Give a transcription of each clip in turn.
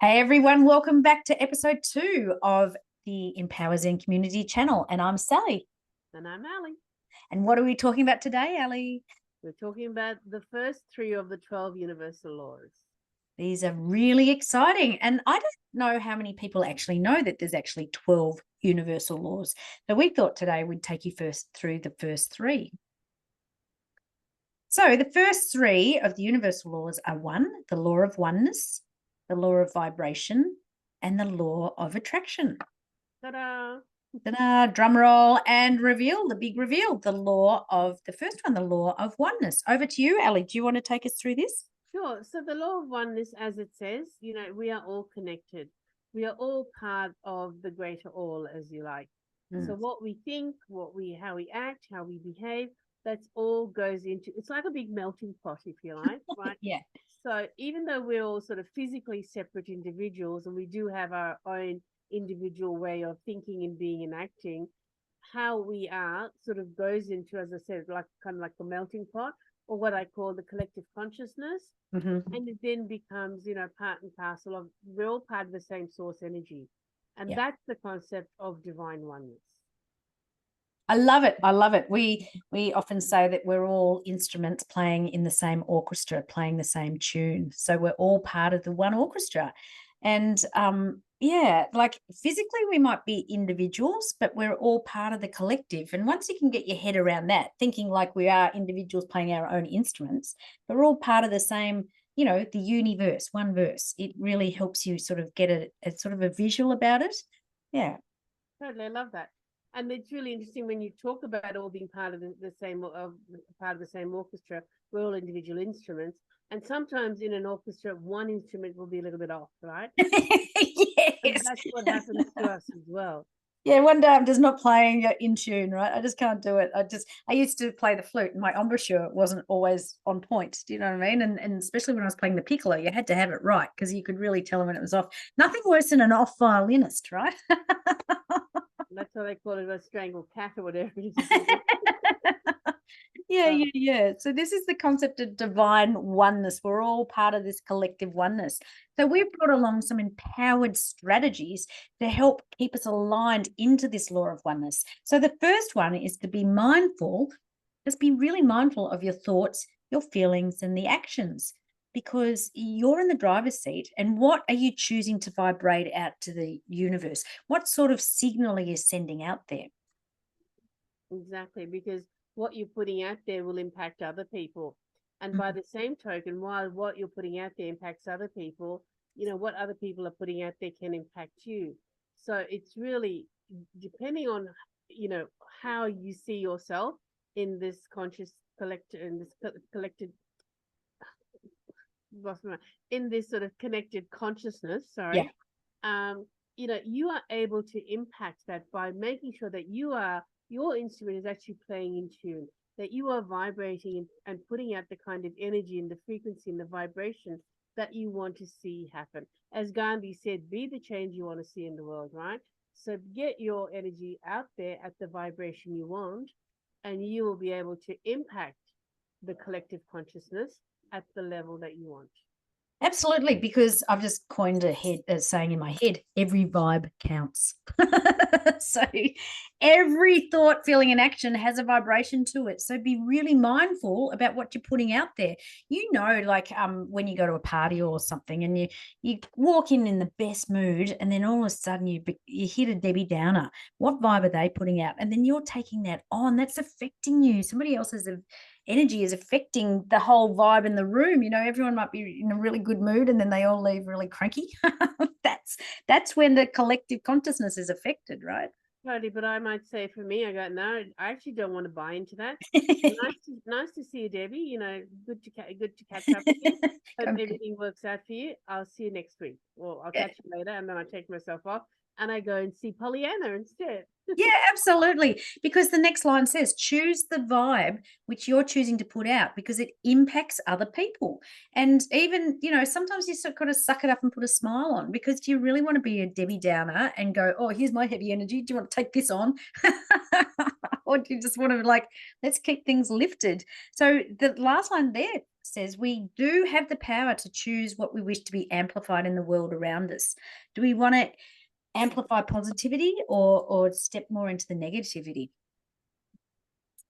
Hey everyone, welcome back to episode 2 of the EmpowerZen Community Channel. And I'm Sally. And I'm Ali. And what are we talking about today, Ali? We're talking about the first 3 of the 12 universal laws. These are really exciting. And I don't know how many people actually know that there's actually 12 universal laws. So we thought today we'd take you first through the first 3. So the first 3 of the universal laws are 1, the law of oneness, the law of vibration, and the law of attraction. Ta-da! Ta-da, drum roll and reveal, the big reveal, the law of the first one, the law of oneness. Over to you, Ali. Do you want to take us through this? Sure. So the law of oneness, as it says, we are all connected. We are all part of the greater all, as you like. So what we think, how we act, how we behave, that's all goes into, it's like a big melting pot, if you like, right? Yeah. So even though we're all sort of physically separate individuals and we do have our own individual way of thinking and being and acting, how we are sort of goes into, as I said, like kind of like the melting pot, or what I call the collective consciousness. And it then becomes, part and parcel of, we're all part of the same source energy. And Yeah. that's the concept of divine oneness. I love it. I love it. We often say that we're all instruments playing in the same orchestra, playing the same tune. So we're all part of the one orchestra. And yeah, like physically we might be individuals, but we're all part of the collective. And once you can get your head around that, thinking like we are individuals playing our own instruments, but we're all part of the same, the universe, one verse. It really helps you sort of get a sort of a visual about it. Yeah. Totally, I love that. And it's really interesting when you talk about all being part of the same part of the same orchestra. We're all individual instruments, and sometimes in an orchestra, one instrument will be a little bit off, right? And Yes. that's what happens to us as well. Yeah, one day I'm just not playing in tune, right? I just can't do it. I used to play the flute and my embouchure wasn't always on point. Do you know what I mean? And especially when I was playing the piccolo, you had to have it right because you could really tell when it was off. Nothing worse than an off violinist, right? That's why they call it a strangled cat or whatever it is. Yeah. So this is the concept of divine oneness. We're all part of this collective oneness. So we've brought along some empowered strategies to help keep us aligned into this law of oneness. So the first one is to be mindful, just be really mindful of your thoughts, your feelings, and the actions, because you're in the driver's seat. And what are you choosing to vibrate out to the universe? What sort of signal are you sending out there? Exactly, because what you're putting out there will impact other people. And by the same token, while what you're putting out there impacts other people, what other people are putting out there can impact you. So it's really depending on, how you see yourself in this conscious collective, in this collected, in this sort of connected consciousness, Yeah. sorry. You are able to impact that by making sure that your instrument is actually playing in tune, that you are vibrating and putting out the kind of energy and the frequency and the vibration that you want to see happen. As Gandhi said, be the change you want to see in the world, right? So get your energy out there at the vibration you want, and you will be able to impact the collective consciousness at the level that you want. Absolutely, because I've just coined a saying in my head, every vibe counts. So every thought, feeling, and action has a vibration to it. So be really mindful about what you're putting out there. Like when you go to a party or something and you walk in the best mood, and then all of a sudden you hit a Debbie Downer. What vibe are they putting out? And then you're taking that on. That's affecting you. Somebody else's energy is affecting the whole vibe in the room. Everyone might be in a really good mood and then they all leave really cranky. that's when the collective consciousness is affected, right? Totally, but I might say for me, I go, no, I actually don't want to buy into that. Nice to see you, Debbie. Good to catch up with you. Hope everything works out for you. I'll see you next week, or I'll catch you later, and then I take myself off and I go and see Pollyanna instead. Yeah, absolutely. Because the next line says, choose the vibe which you're choosing to put out because it impacts other people. And even, sometimes you sort of got to suck it up and put a smile on, because do you really want to be a Debbie Downer and go, oh, here's my heavy energy. Do you want to take this on? Or do you just want to let's keep things lifted? So the last line there says we do have the power to choose what we wish to be amplified in the world around us. Do we want to amplify positivity or step more into the negativity?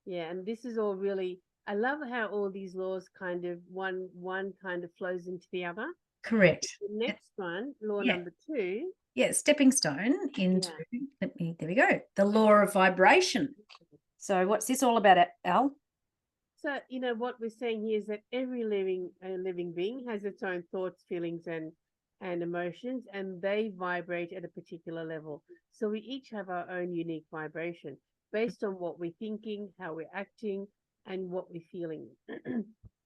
Yeah, and this is all really, I love how all these laws kind of one kind of flows into the other. Correct. The next one, law Yeah. number 2. Yeah, stepping stone into, there we go, the law of vibration. So what's this all about, Al? So, what we're saying here is that every living being has its own thoughts, feelings, and emotions, and they vibrate at a particular level. So we each have our own unique vibration based on what we're thinking, how we're acting, and what we're feeling.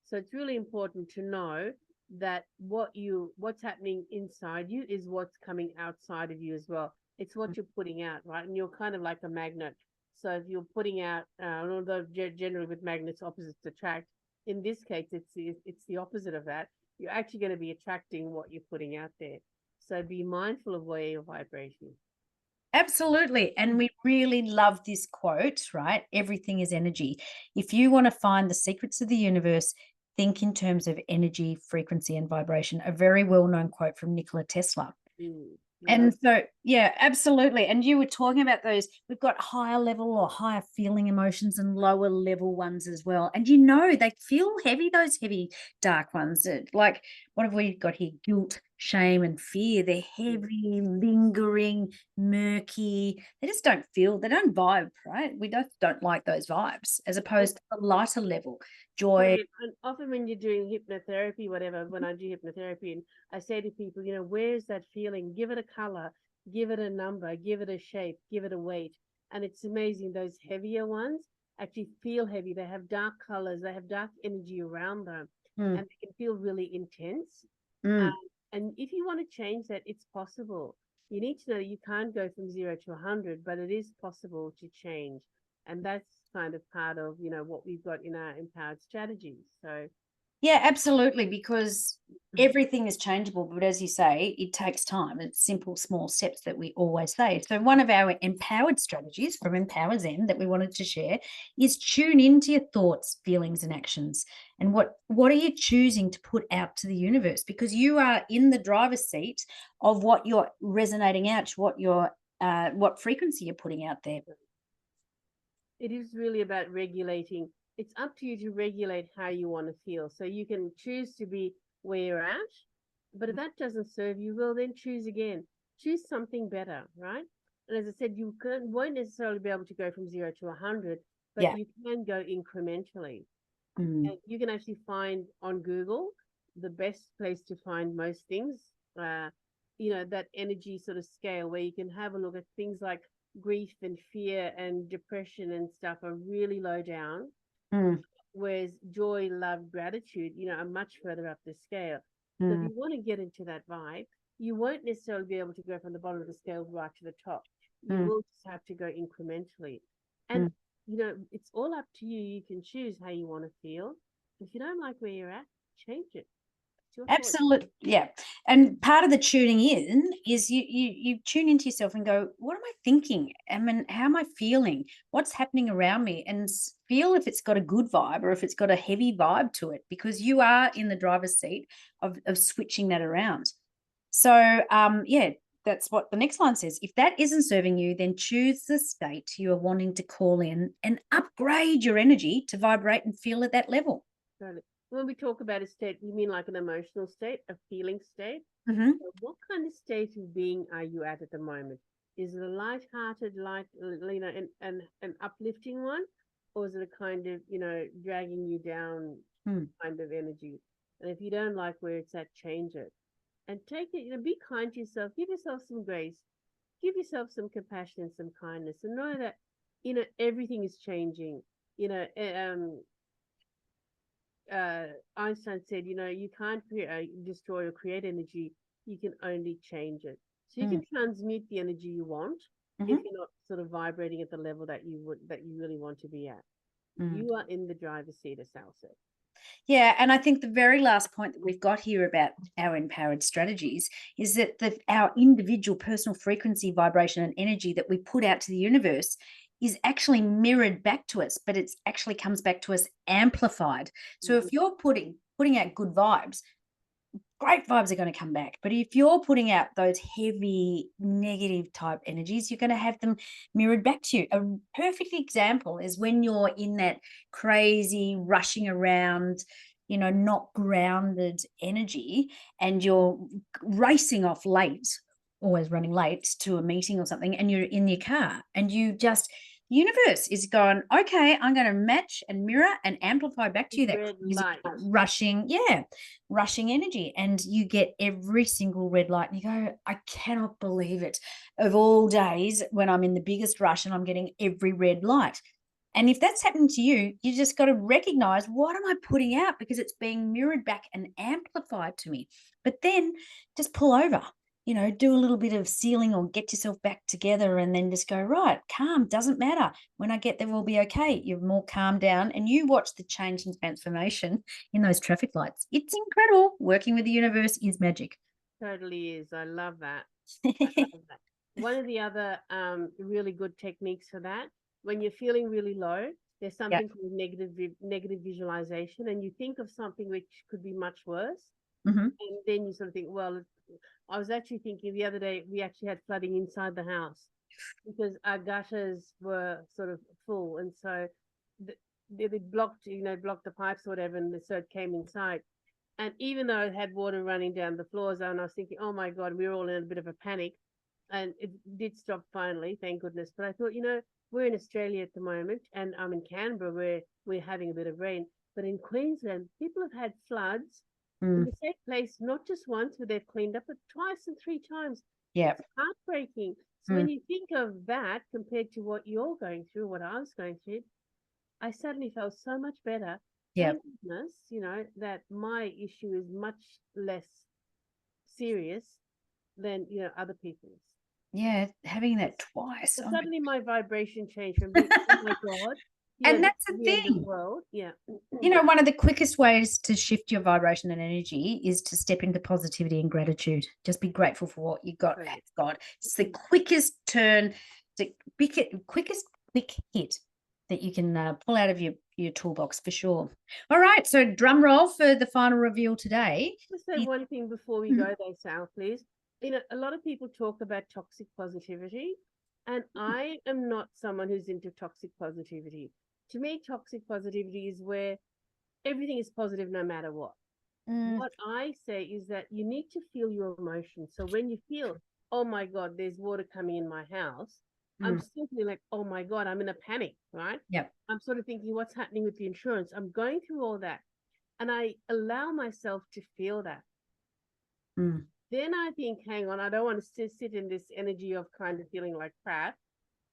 So it's really important to know that what's happening inside you is what's coming outside of you as well. It's what you're putting out, right? And you're kind of like a magnet. So if you're putting out, although generally with magnets opposites attract, in this case it's the opposite of that. You're actually going to be attracting what you're putting out there. So be mindful of where you're vibrating. Absolutely. And we really love this quote, right? Everything is energy. If you want to find the secrets of the universe, think in terms of energy, frequency, and vibration. A very well-known quote from Nikola Tesla. And so, yeah, absolutely. And you were talking about those, we've got higher level or higher feeling emotions and lower level ones as well. And they feel heavy, those heavy, dark ones. Like, what have we got here? Guilt, shame, and fear. They're heavy, lingering, murky. They just don't vibe, right? We don't like those vibes, as opposed to the lighter level, joy. And often when you're doing hypnotherapy, whatever, when I do hypnotherapy and I say to people, where's that feeling? Give it a color, give it a number, give it a shape, give it a weight. And it's amazing. Those heavier ones actually feel heavy. They have dark colors, they have dark energy around them, and they can feel really intense. And if you want to change that, it's possible. You need to know that you can't go from 0 to 100, but it is possible to change. And that's kind of part of what we've got in our empowered strategies. So yeah, absolutely, because everything is changeable, but as you say, it takes time. It's simple, small steps that we always say. So one of our empowered strategies from EmpowerZen that we wanted to share is tune into your thoughts, feelings, and actions. And what are you choosing to put out to the universe? Because you are in the driver's seat of what you're resonating out, what frequency you're putting out there. It is really about regulating. It's up to you to regulate how you want to feel. So you can choose to be where you're at, but if that doesn't serve you, well, then choose again. Choose something better, right? And as I said, won't necessarily be able to go from 0 to 100, but you can go incrementally. And you can actually find on Google the best place to find most things, that energy sort of scale where you can have a look at things like grief and fear and depression and stuff are really low down. Whereas joy, love, gratitude, are much further up the scale. So if you want to get into that vibe, you won't necessarily be able to go from the bottom of the scale right to the top. You will just have to go incrementally. And, it's all up to you. You can choose how you want to feel. If you don't like where you're at, change it. Absolutely. Yeah. And part of the tuning in is you tune into yourself and go, what am I thinking? How am I feeling? What's happening around me? And feel if it's got a good vibe or if it's got a heavy vibe to it, because you are in the driver's seat of switching that around. So, that's what the next line says. If that isn't serving you, then choose the state you are wanting to call in and upgrade your energy to vibrate and feel at that level. Totally. When we talk about a state, we mean like an emotional state, a feeling state. So what kind of state of being are you at the moment? Is it a light-hearted, an uplifting one, or is it a kind of, dragging you down kind of energy? And if you don't like where it's at, change it. And take it, be kind to yourself. Give yourself some grace. Give yourself some compassion and some kindness. And know that, everything is changing. Einstein said, you can't destroy or create energy. You can only change it. So you can transmute the energy you want if you're not sort of vibrating at the level that you really want to be at. You are in the driver's seat, as Sal said. Yeah, and I think the very last point that we've got here about our empowered strategies is that our individual personal frequency, vibration, and energy that we put out to the universe is actually mirrored back to us, but it's actually comes back to us amplified. So if you're putting putting out good vibes, great vibes are going to come back. But if you're putting out those heavy negative type energies, you're going to have them mirrored back to you. A perfect example is when you're in that crazy rushing around, not grounded energy, and you're racing off late, always running late to a meeting or something, and you're in your car and universe is going, okay, I'm going to match and mirror and amplify back to you that red crazy, light. rushing energy, and you get every single red light, and you go, I cannot believe it. Of all days, when I'm in the biggest rush and I'm getting every red light. And if that's happening to you, you just got to recognize, what am I putting out? Because it's being mirrored back and amplified to me. But then just pull over, do a little bit of sealing or get yourself back together, and then just go, right, calm, doesn't matter. When I get there, we'll be okay. You're more calmed down, and you watch the change and transformation in those traffic lights. It's incredible. Working with the universe is magic. Totally is. I love that. I love that. One of the other really good techniques for that, when you're feeling really low, there's something called negative visualization, and you think of something which could be much worse. Mm-hmm. And then you sort of think, well, I was actually thinking the other day, we actually had flooding inside the house because our gutters were sort of full. And so they blocked the pipes or whatever, and so it came inside. And even though it had water running down the floors, and I was thinking, oh my God, we were all in a bit of a panic. And it did stop finally, thank goodness. But I thought, we're in Australia at the moment, and I'm in Canberra where we're having a bit of rain. But in Queensland, people have had floods in the same place, not just once, but they've cleaned up it twice and 3 times. Yeah. It's heartbreaking. So when you think of that compared to what you're going through, what I was going through, I suddenly felt so much better. Yeah. Thank goodness, that my issue is much less serious than, other people's. Yeah, having that twice. So Oh, suddenly my vibration changed from being, oh my God, and that's the end of the thing. world. Yeah. One of the quickest ways to shift your vibration and energy is to step into positivity and gratitude. Just be grateful for what you got. Right. God, it's the quickest turn, the quickest quick hit that you can pull out of your toolbox for sure. All right, so drum roll for the final reveal today. Just say one thing before we go there, Sal, please. A lot of people talk about toxic positivity, and I am not someone who's into toxic positivity. To me, toxic positivity is where everything is positive no matter what. What I say is that you need to feel your emotions. So when you feel, oh my God, there's water coming in my house, I'm still feeling like, oh my God, I'm in a panic, right? Yep. I'm sort of thinking, what's happening with the insurance? I'm going through all that. And I allow myself to feel that. Then I think, hang on, I don't want to sit in this energy of kind of feeling like crap.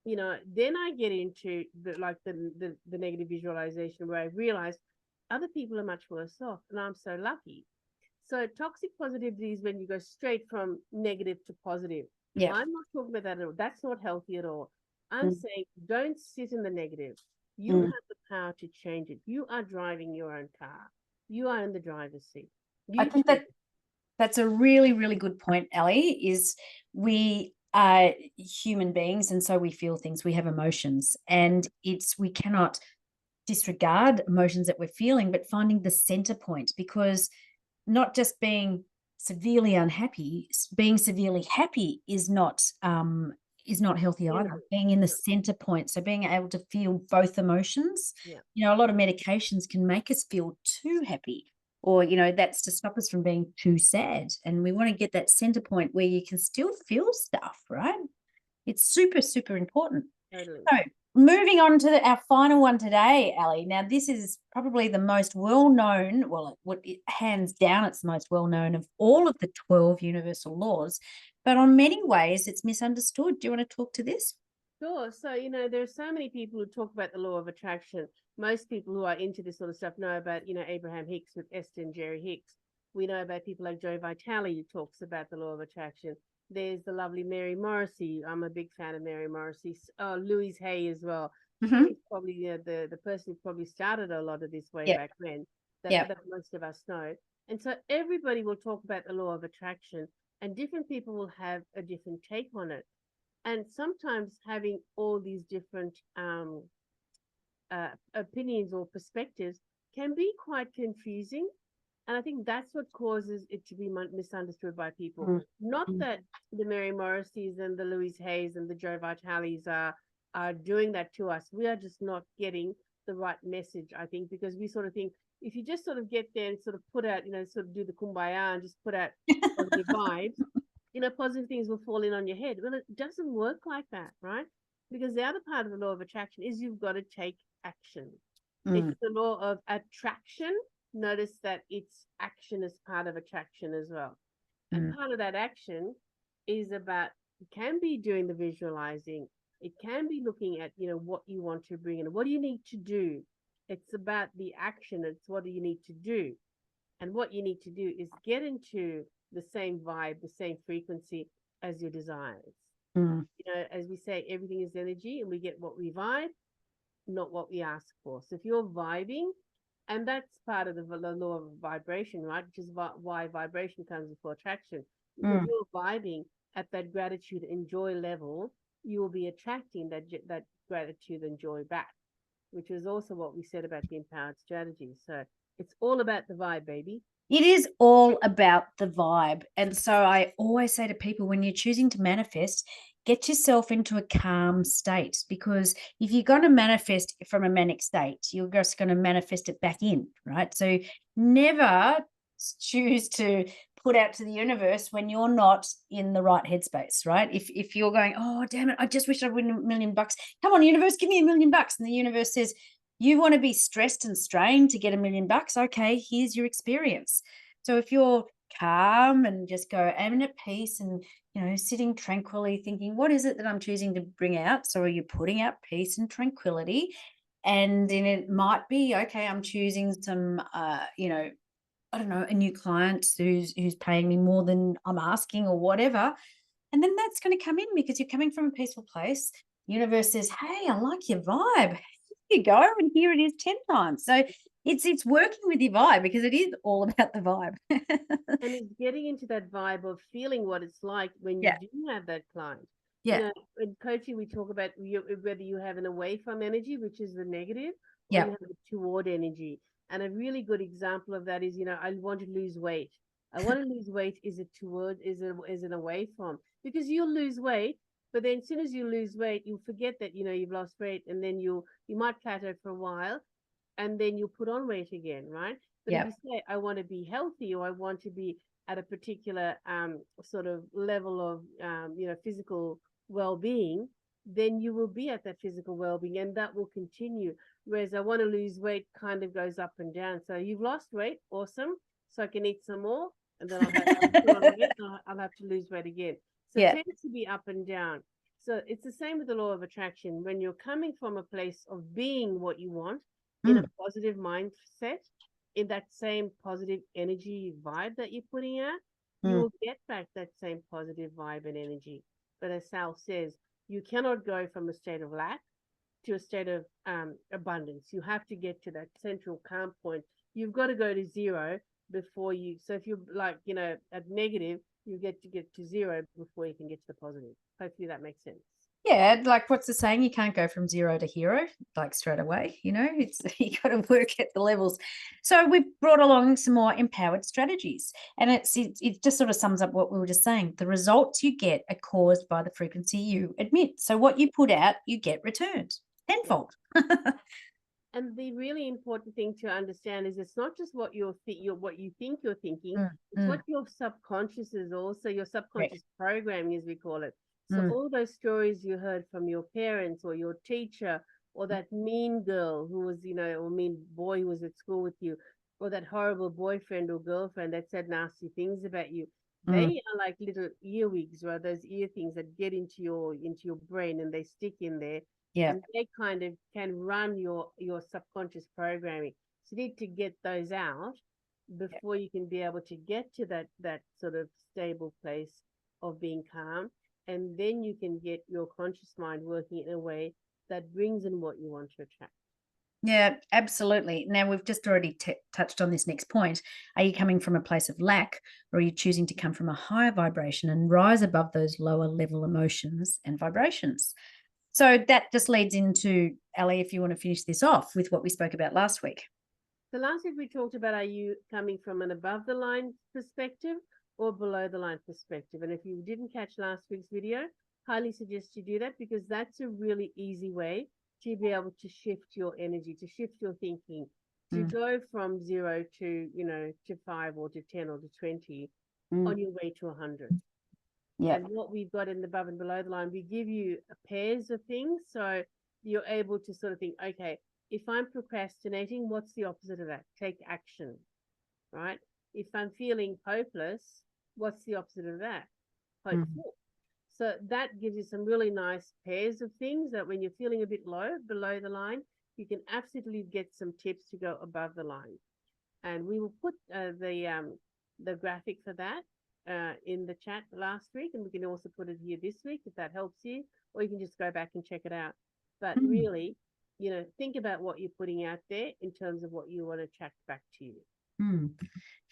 Then I get into the negative visualization where I realize other people are much worse off, and I'm so lucky. So toxic positivity is when you go straight from negative to positive. Yeah. I'm not talking about that at all. That's not healthy at all. I'm saying don't sit in the negative. You have the power to change it. You are driving your own car. You are in the driver's seat. I think that's a really, really good point, Ali, is we are human beings, and so we feel things. We have emotions, and we cannot disregard emotions that we're feeling, but finding the center point, because not just being severely unhappy, being severely happy is not healthy either. Being in the center point, so being able to feel both emotions. A lot of medications can make us feel too happy, or that's to stop us from being too sad, and we want to get that center point where you can still feel stuff, right? It's super, super important. Totally. So moving on to our final one today, Ali. Now, this is probably the most well-known, hands down, it's the most well-known of all of the 12 universal laws, but on many ways it's misunderstood. Do you want to talk to this? Sure. So, there are so many people who talk about the law of attraction. Most people who are into this sort of stuff know about, Abraham Hicks with Estlin, Jerry Hicks. We know about people like Joe Vitale who talks about the law of attraction. There's the lovely Mary Morrissey. I'm a big fan of Mary Morrissey. Louise Hay as well. She's probably the person who probably started a lot of this way back when that most of us know. And so everybody will talk about the law of attraction, and different people will have a different take on it. And sometimes having all these different opinions or perspectives can be quite confusing. And I think that's what causes it to be misunderstood by people. Mm, Not mm, that the Mary Morrisseys and the Louise Hayes and the Joe Vitalis are doing that to us. We are just not getting the right message, I think, because we sort of think if you just sort of get there and sort of put out, sort of do the kumbaya and just put out positive vibes, positive things will fall in on your head. Well, it doesn't work like that, right? Because the other part of the law of attraction is you've got to take action. mm, It's the law of attraction. Notice that it's action as part of attraction as well. And mm, part of that action is about, it can be doing the visualizing. It can be looking at, what you want to bring in. What do you need to do? It's about the action. It's what do you need to do? And what you need to do is get into the same vibe, the same frequency as your desires. mm. As we say, everything is energy and we get what we vibe, not what we ask for. So if you're vibing, and that's part of the law of vibration, right? Which is why vibration comes before attraction. Because Mm. you're vibing at that gratitude and joy level, you will be attracting that gratitude and joy back, which is also what we said about the empowered strategy. So it's all about the vibe, baby. It is all about the vibe. And so I always say to people, when you're choosing to manifest, get yourself into a calm state, because if you're going to manifest from a manic state, you're just going to manifest it back in, right? So never choose to put out to the universe when you're not in the right headspace, right? If you're going, oh damn it, I just wish I'd win $1,000,000. Come on, universe, give me $1,000,000. And the universe says, you want to be stressed and strained to get $1,000,000. Okay, here's your experience. So if you're calm and just go, I'm at peace and, sitting tranquilly thinking, what is it that I'm choosing to bring out? So are you putting out peace and tranquility? And then it might be, okay, I'm choosing some, I don't know, a new client who's paying me more than I'm asking or whatever. And then that's going to come in because you're coming from a peaceful place. Universe says, hey, I like your vibe. Here you go. And here it is 10 times. So it's working with your vibe, because it is all about the vibe. And it's getting into that vibe of feeling what it's like when you Yeah. do have that client. Yeah. In coaching, we talk about whether you have an away from energy, which is the negative, or you Yeah. have a toward energy. And a really good example of that is, I want to lose weight. I want to lose weight. Is it toward, is it away from? Because you'll lose weight, but then as soon as you lose weight, you'll forget that, you've lost weight, and then you might plateau for a while, and then you put on weight again, right? But if Yeah. you say, I want to be healthy, or I want to be at a particular sort of level of, physical well-being, then you will be at that physical well-being, and that will continue. Whereas I want to lose weight kind of goes up and down. So you've lost weight, awesome. So I can eat some more, and then I'll put on weight, and I'll have to lose weight again. So it Yeah. tends to be up and down. So it's the same with the law of attraction. When you're coming from a place of being what you want, in a Mm, positive mindset, in that same positive energy vibe that you're putting out, you mm. will get back that same positive vibe and energy. But as Sal says, you cannot go from a state of lack to a state of abundance. You have to get to that central calm point. You've got to go to zero before you. So if you're like, at negative, you get to zero before you can get to the positive. Hopefully that makes sense. Yeah, like what's the saying? You can't go from zero to hero like straight away. It's you got to work at the levels. So we've brought along some more empowered strategies, and it just sort of sums up what we were just saying. The results you get are caused by the frequency you emit. So what you put out, you get returned Yeah. tenfold. And the really important thing to understand is it's not just what what you think you're thinking, Mm, it's what mm, your subconscious is also, your correct. subconscious programming, as we call it. So Mm, all those stories you heard from your parents or your teacher, or that mean girl who was, or mean boy who was at school with you, or that horrible boyfriend or girlfriend that said nasty things about you, mm, they are like little earwigs, or those ear things that get into your brain, and they stick in there, yeah. and they kind of can run your subconscious programming. So you need to get those out before you can be able to get to that sort of stable place of being calm, and then you can get your conscious mind working in a way that brings in what you want to attract. Yeah, absolutely. Now, we've just already touched on this next point. Are you coming from a place of lack, or are you choosing to come from a higher vibration and rise above those lower level emotions and vibrations? So that just leads into, Ali, if you want to finish this off with what we spoke about last week. So last week we talked about, are you coming from an above the line perspective or below the line perspective? And if you didn't catch last week's video, highly suggest you do that, because that's a really easy way to be able to shift your energy, to shift your thinking, to go from 0 to, to 5 or to 10 or to 20 on your way to 100. Yeah. And what we've got in the above and below the line, we give you pairs of things. So you're able to sort of think, okay, if I'm procrastinating, what's the opposite of that? Take action, right? If I'm feeling hopeless, what's the opposite of that? Hopeful. So that gives you some really nice pairs of things that when you're feeling a bit low, below the line, you can absolutely get some tips to go above the line. And we will put the graphic for that in the chat last week, and we can also put it here this week if that helps you, or you can just go back and check it out. But really, think about what you're putting out there in terms of what you want to attract back to you.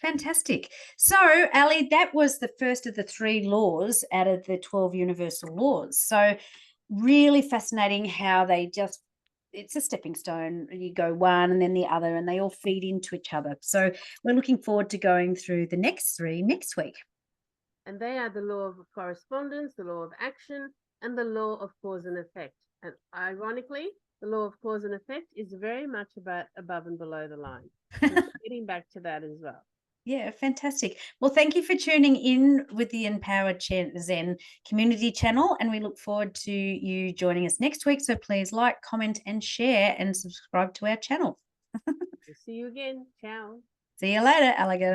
Fantastic. So, Ali, that was the first of the 3 laws out of the 12 universal laws. So really fascinating how they just, it's a stepping stone. You go one and then the other, and they all feed into each other. So we're looking forward to going through the next 3 next week. And they are the law of correspondence, the law of action, and the law of cause and effect. And ironically, the law of cause and effect is very much about above and below the line. So getting back to that as well. Yeah, fantastic. Well, thank you for tuning in with the EmpowerZen Community Channel, and we look forward to you joining us next week. So please like, comment, and share, and subscribe to our channel. We'll see you again. Ciao. See you later, alligator.